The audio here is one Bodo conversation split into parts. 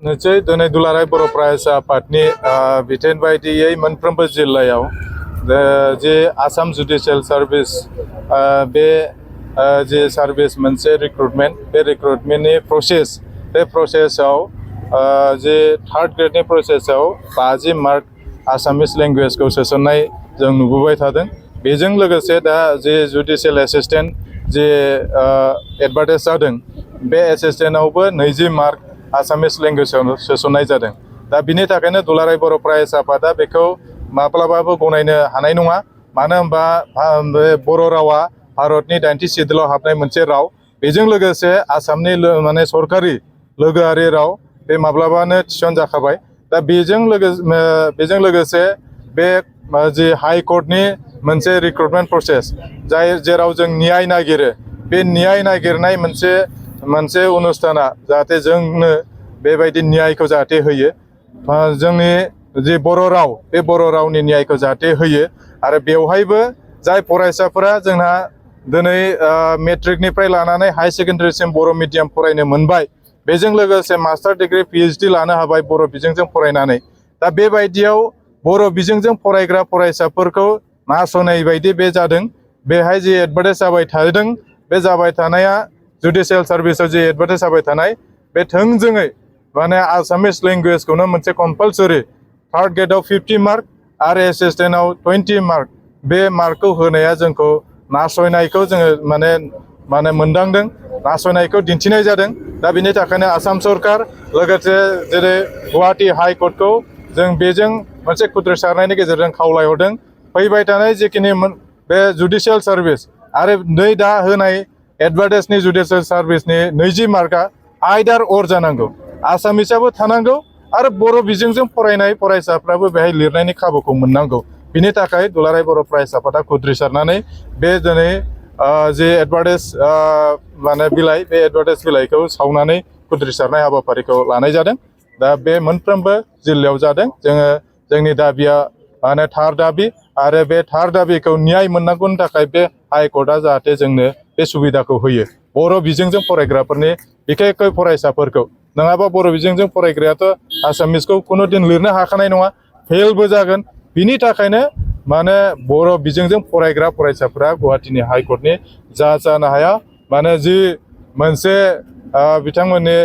निश्चय दिनै दुलाराय बर' फरायसा आफादनि बिथोन बायदियै मोनफ्रोमबो जिल्लायाव जे आसाम जुडिशियेल सार्भिस बे जे सार्भिस मोनसे रिक्रुटमेन्ट बे रिक्रुटमेन्टनि प्रसेस बे प्रसेसआव जे थार्ड ग्रेडनि प्रसेसआव 50 मार्क आसामिस लेंगुवेजखौ सोसननाय जों नुबोबाय थादों। बेजों लोगोसे दा जे जुडिशियेल एसिस्टेन्ट जे एडभार्टाइज जादों बे एसिस्टेन्टआवबो 20 मार्क आसामिस लेंगुवेजाव सोसननाय जादों। दा बिनि थाखायनो दुलाराय बर' फरायसा आफादा बेखौ माब्लाबाबो गनायनो हानाय नङा। मानो होनबा बर' रावा भारतनि 90 सिडुलाव हाबनाय मोनसे राव। बेजों लोगोसे आसामनि माने सरकारि लोगोआरि राव बे माब्लाबानो थिसनजाखाबाय। दा बेजों लोगोसे बे जि हाइ कर्टनि मोनसे रिक्रुटमेन्ट प्रसेस जेराव जों न्याय नागिरो बे न्याय नागिरनाय मोनसे अनुस्थाना जाहाथे जोंनो बेबायदि न्यायखौ जाहाथे होयो। जोंनि जि बर' राव बे बर' रावनि न्यायखौ जाहाथे होयो आरो बेवहायबो जाय फरायसाफोरा जोंहा दिनै मेट्रिकनिफ्राय लानानै हाई सेकेन्डारिसिम बर' मिडियाम फरायनो मोनबाय। बेजों लोगोसे मास्टार डिग्री PhD लानो हाबाय बर' बिजोंजों फरायनानै। दा बेबायदियाव बर' बिजोंजों फरायग्रा फरायसाफोरखौ नासयनाय बायदि बे जादों। बेहाय जि एडभार्टाइज जाबाय थादों बे जाबाय थानाया जुडिशियेल सार्भिसआव जि एडभार्टाइज जाबाय थानाय बे थोंजोङै माने आसामिस लेंगुवेजखौनो मोनसे कम्पालसरि थार्ड ग्रेडआव 50 मार्क आरो एसिस्टेन्टआव 20 मार्क बे मार्कखौ होनाया जोंखौ नासयनायखौ जोङो माने मोनदांदों, नासयनायखौ दिन्थिनाय जादों। दा बिनि थाखायनो आसाम सरकार लोगोसे जेरै गुवाहाटी हाइ कर्टखौ जों बेजों मोनसे खुद्रिसारनायनि गेजेरजों खावलायहरदों। फैबाय थानाय जिखिनि बे जुडिशियेल सार्भिस आरो नै दा होनाय एडभार्टाइजनि जुडिशियेल सार्भिसनि 20 मार्कआ आयदार अर जानांगौ, आसामिसाबो थानांगौ आरो बर' बिजोंजों फरायनाय फरायसाफ्राबो बेहाय लिरनायनि खाबुखौ मोननांगौ। बिनि थाखाय दुलाराय बर' फरायसा आफादा खुद्रिसारनानै बे दिनै जे एडभार्टाइज माने बिलाइ बे एडभार्टाइज बिलाइखौ सावनानै खुद्रिसारनाय हाबाफारिखौ लानाय जादों। दा बे मोनफ्रोमबो जिल्लायाव जादों। जोंनि दाबिया माने थार दाबि आरो बे थार दाबिखौ न्याय मोननांगौनि थाखाय बे हाइ कर्टआ जाहाथे जोंनो बे सुबिदाखौ होयो बर' बिजोंजों फरायग्राफोरनि बिखेखै फरायसाफोरखौ। नङाबा बर' बिजोंजों फरायग्रायाथ' आसामिसखौ खुनु दिन लिरनो हाखानाय नङा, फेलबो जागोन। बिनि थाखायनो माने बर' बिजोंजों फरायग्रा फरायसाफोरा गुवाहाटीनि हाइ कर्टनि जानो हाया। माने जि मोनसे बिथांमोननि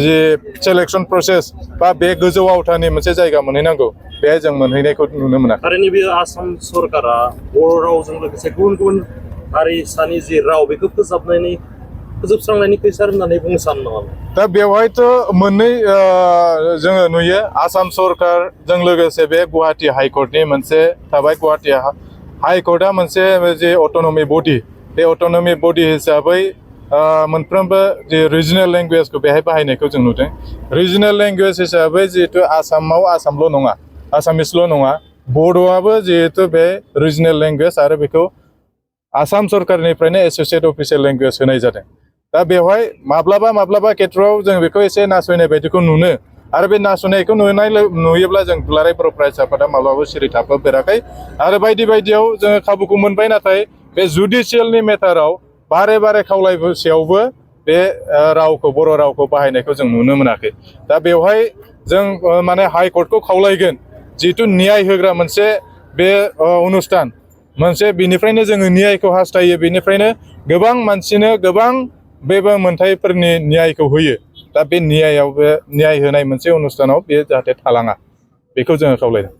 जि सेलेक्सन प्रसेस बा बे गोजौ आवथानि मोनसे जायगा मोनहैनांगौ बेहाय जों मोनहैनायखौ नुनो मोनाखै। थारैनो बे आसाम सरकारा बर' रावजों लोगोसे गुबुन हारिसानि जि राव बेखौ फोजोबस्रांनायनि खैसार होननानै बुंनो सानो नामा? दा बेवहायथ' मोननै जोङो नुयो। आसाम सरकारजों लोगोसे बे गुवाहाटी हाइ कर्टनि मोनसे थाबाय। गुवाहाटी हाइ कर्टआ मोनसे जे अट'नमि बडि, बे अट'नमि बडि हिसाबै मोनफ्रोमबो जे रिजनेल लेंगुवेजखौ बेहाय बाहायनायखौ जों नुदों। रिजनेल लेंगुवेज हिसाबै जिहेतु आसामाव आसामल' नङा, आसामिसल' नङा, बड'आबो जिहेतु बे रिजनेल लेंगुवेज आरो बेखौ आसाम सरकारनिफ्रायनो एस'सियेट अफिसियेल लेंगुवेज होनाय जादों। दा बेवहाय माब्लाबा खेथ्रआव जों बेखौ एसे नासयनाय बायदिखौ नुनो आरो बे नासयनायखौ नुयोब्ला जों दुलाराय बर' फरायसा आफादा माब्लाबाबो सिरि थाफेराखै आरो बायदियाव जोङो खाबुखौ मोनबाय। नाथाय बे जुडिशियेलनि मेटाराव बारे खावलायसेयावबो बे रावखौ बर' रावखौ बाहायनायखौ जों नुनो मोनाखै। दा बेवहाय जों माने हाइ कर्टखौ खावलायगोन जिहेथु न्याय होग्रा मोनसे बे अनुस्थान मोनसे, बिनिफ्रायनो जोङो न्यायखौ हास्थायो, बिनिफ्रायनो गोबां मानसिनो गोबां बेबो मोनथायफोरनि न्यायखौ होयो। दा बे न्याय होनाय मोनसे अनुस्थानाव बे जाहाथे थालाङा बेखौ जोङो खावलायदों।